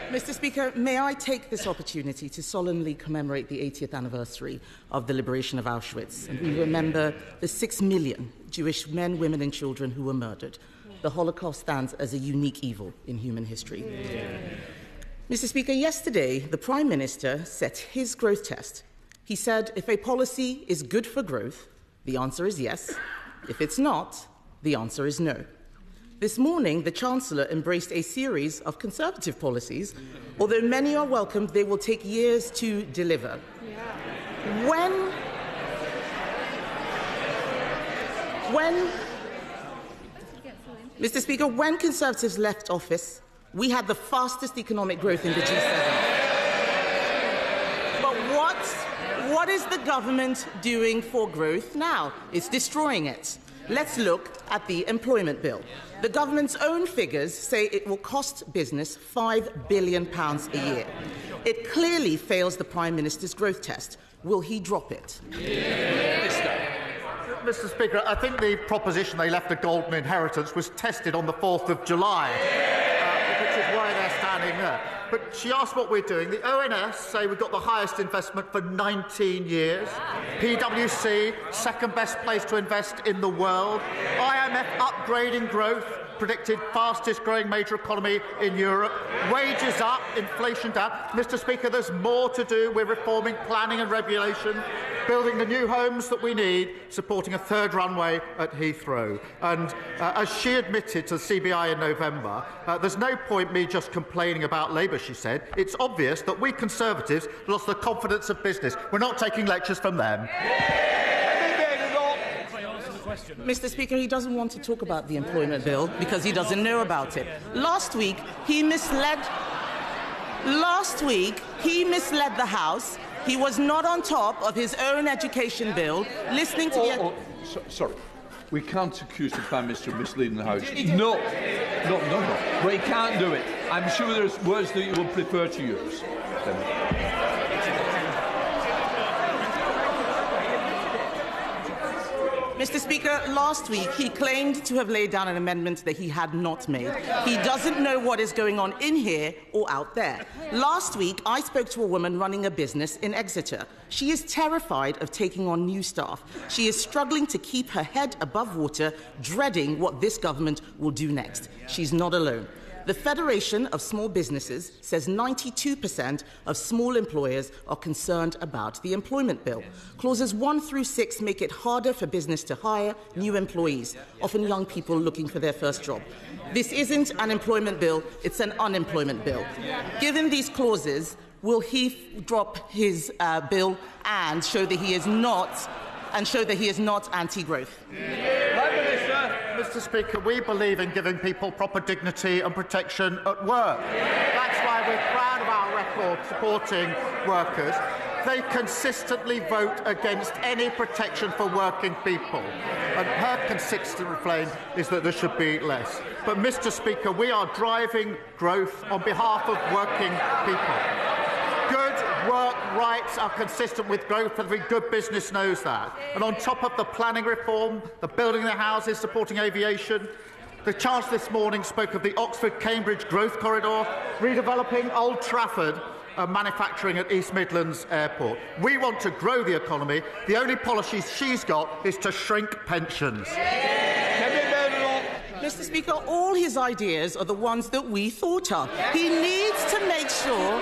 Mr. Speaker, may I take this opportunity to solemnly commemorate the 80th anniversary of the liberation of Auschwitz, and we remember the 6 million Jewish men, women and children who were murdered. The Holocaust stands as a unique evil in human history. Mr. Speaker, yesterday the Prime Minister set his growth test. He said if a policy is good for growth, the answer is yes. If it's not, the answer is no. This morning, the Chancellor embraced a series of Conservative policies. Although many are welcomed, they will take years to deliver. Mr. Speaker, when Conservatives left office, we had the fastest economic growth in the G7. But what is the government doing for growth now? It's destroying it. Let's look at the employment bill. The government's own figures say it will cost business £5 billion a year. It clearly fails the Prime Minister's growth test. Will he drop it? Mr. Speaker, I think the proposition they left a golden inheritance was tested on the 4th of July, which is why they're standing there. But she asked what we're doing. The ONS say we've got the highest investment for 19 years. PwC, second best place to invest in the world. IMF upgrading growth, predicted fastest growing major economy in Europe. Wages up, inflation down. Mr. Speaker, there's more to do. We're reforming planning and regulation, building the new homes that we need, supporting a third runway at Heathrow. And as she admitted to the CBI in November, there's no point me just complaining about Labour, she said. It's obvious that we Conservatives lost the confidence of business. We're not taking lectures from them. Mr. Speaker, he doesn't want to talk about the employment bill because he doesn't know about it. Last week, he misled the House. He was not on top of his own education bill, listening to Sorry. We can't accuse the Prime Minister of misleading the House. No. But he can't do it. I'm sure there's words that you would prefer to use. Mr. Speaker, last week he claimed to have laid down an amendment that he had not made. He doesn't know what is going on in here or out there. Last week, I spoke to a woman running a business in Exeter. She is terrified of taking on new staff. She is struggling to keep her head above water, dreading what this government will do next. She's not alone. The Federation of Small Businesses says 92% of small employers are concerned about the employment bill. Clauses 1 through 6 make it harder for business to hire new employees, often young people looking for their first job. This isn't an employment bill, it's an unemployment bill. Given these clauses, will he drop his bill and show that he is not anti-growth? Mr. Speaker, we believe in giving people proper dignity and protection at work. That's why we're proud of our record supporting workers. They consistently vote against any protection for working people. And her consistent refrain is that there should be less. But, Mr. Speaker, we are driving growth on behalf of working people. Good work rights are consistent with growth, and every good business knows that. And on top of the planning reform, the building of the houses, supporting aviation, the Chancellor this morning spoke of the Oxford-Cambridge growth corridor, redeveloping Old Trafford and manufacturing at East Midlands Airport. We want to grow the economy. The only policy she's got is to shrink pensions. Mr. Speaker, all his ideas are the ones that we thought of. He needs to make sure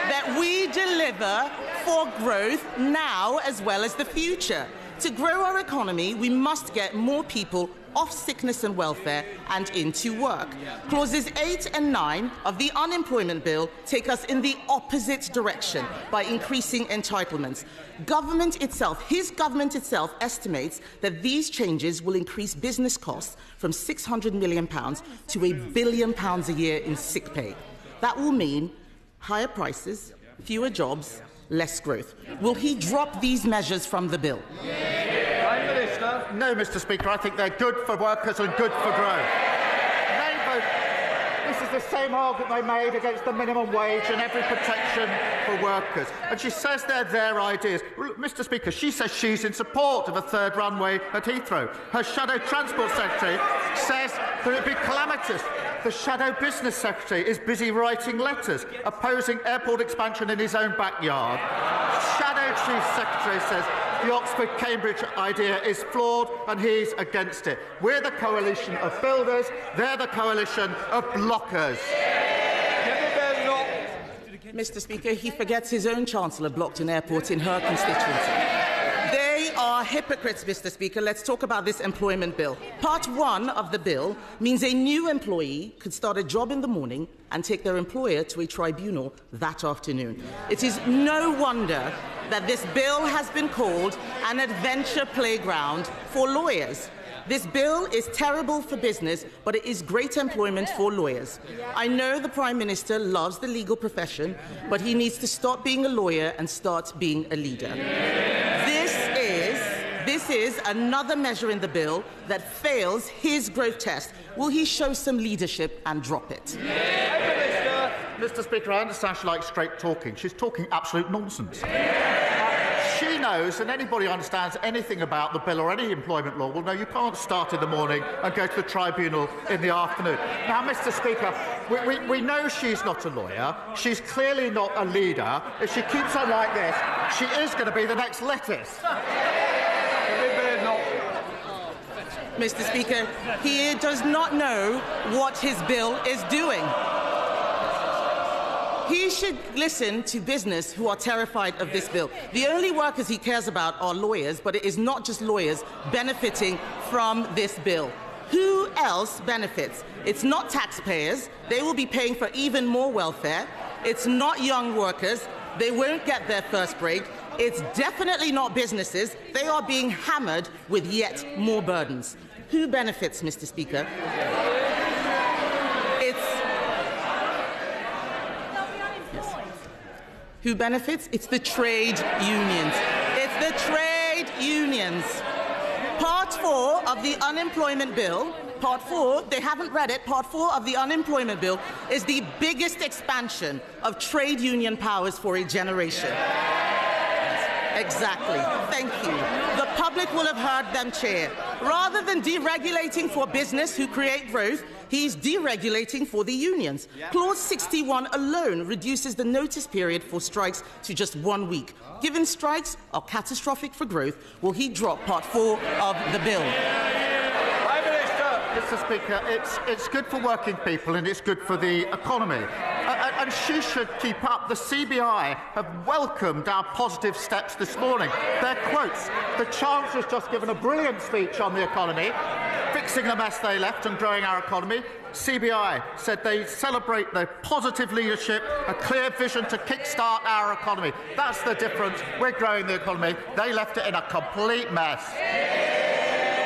that we deliver for growth now as well as the future. To grow our economy, we must get more people off sickness and welfare and into work. Clauses 8 and 9 of the unemployment bill take us in the opposite direction by increasing entitlements. His government itself estimates that these changes will increase business costs from £600 million to £1 billion a year in sick pay. That will mean higher prices, fewer jobs, less growth. Will he drop these measures from the bill? Prime Minister. No, Mr. Speaker. I think they're good for workers and good for growth. This is the same argument they made against the minimum wage and every protection for workers. And she says they're their ideas. Well, Mr. Speaker, she says she's in support of a third runway at Heathrow. Her shadow Transport Secretary says But it'd be calamitous. The Shadow Business Secretary is busy writing letters opposing airport expansion in his own backyard. Shadow Chief Secretary says the Oxford-Cambridge idea is flawed and he's against it. We're the coalition of builders, they're the coalition of blockers. Mr. Speaker, he forgets his own Chancellor blocked an airport in her constituency. They are hypocrites, Mr. Speaker. Let's talk about this employment bill. Part 1 of the bill means a new employee could start a job in the morning and take their employer to a tribunal that afternoon. It is no wonder that this bill has been called an adventure playground for lawyers. This bill is terrible for business, but it is great employment for lawyers. I know the Prime Minister loves the legal profession, but he needs to stop being a lawyer and start being a leader. This is another measure in the bill that fails his growth test. Will he show some leadership and drop it? Mr. Speaker, I understand she likes straight talking. She's talking absolute nonsense. She knows, and anybody who understands anything about the bill or any employment law will know you can't start in the morning and go to the tribunal in the afternoon. Now, Mr. Speaker, we know she's not a lawyer. She's clearly not a leader. If she keeps on like this, she is going to be the next lettuce. Mr. Speaker, he does not know what his bill is doing. He should listen to business who are terrified of this bill. The only workers he cares about are lawyers, but it is not just lawyers benefiting from this bill. Who else benefits? It's not taxpayers. They will be paying for even more welfare. It's not young workers. They won't get their first break. It's definitely not businesses. They are being hammered with yet more burdens. Who benefits, Mr. Speaker? Who benefits? It's the trade unions. It's the trade unions. Part 4 of the unemployment bill, Part 4, they haven't read it, Part 4 of the unemployment bill is the biggest expansion of trade union powers for a generation. Exactly. Thank you. The public will have heard them cheer. Rather than deregulating for business who create growth, he's deregulating for the unions. Clause 61 alone reduces the notice period for strikes to just 1 week. Given strikes are catastrophic for growth, will he drop Part 4 of the bill? Mr. Speaker, it's good for working people and it's good for the economy. And she should keep up. The CBI have welcomed our positive steps this morning. Their quotes. The Chancellor's just given a brilliant speech on the economy, fixing the mess they left and growing our economy. CBI said they celebrate their positive leadership, a clear vision to kickstart our economy. That's the difference. We're growing the economy. They left it in a complete mess.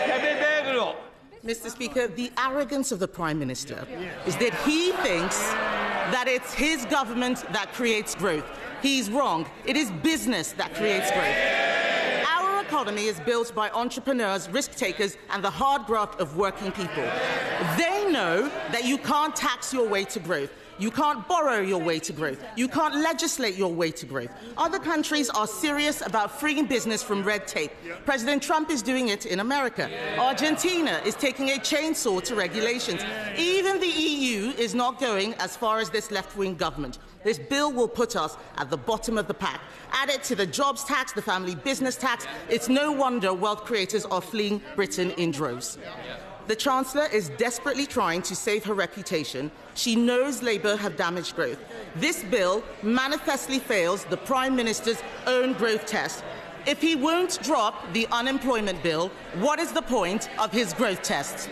Kemi Badenoch. Mr. Speaker, the arrogance of the Prime Minister is that he thinks that it's his government that creates growth. He's wrong. It is business that creates growth. Our economy is built by entrepreneurs, risk-takers, and the hard graft of working people. They know that you can't tax your way to growth. You can't borrow your way to growth. You can't legislate your way to growth. Other countries are serious about freeing business from red tape. President Trump is doing it in America. Argentina is taking a chainsaw to regulations. Even the EU is not going as far as this left-wing government. This bill will put us at the bottom of the pack. Add it to the jobs tax, the family business tax. It's no wonder wealth creators are fleeing Britain in droves. The Chancellor is desperately trying to save her reputation. She knows Labour have damaged growth. This bill manifestly fails the Prime Minister's own growth test. If he won't drop the unemployment bill, what is the point of his growth test?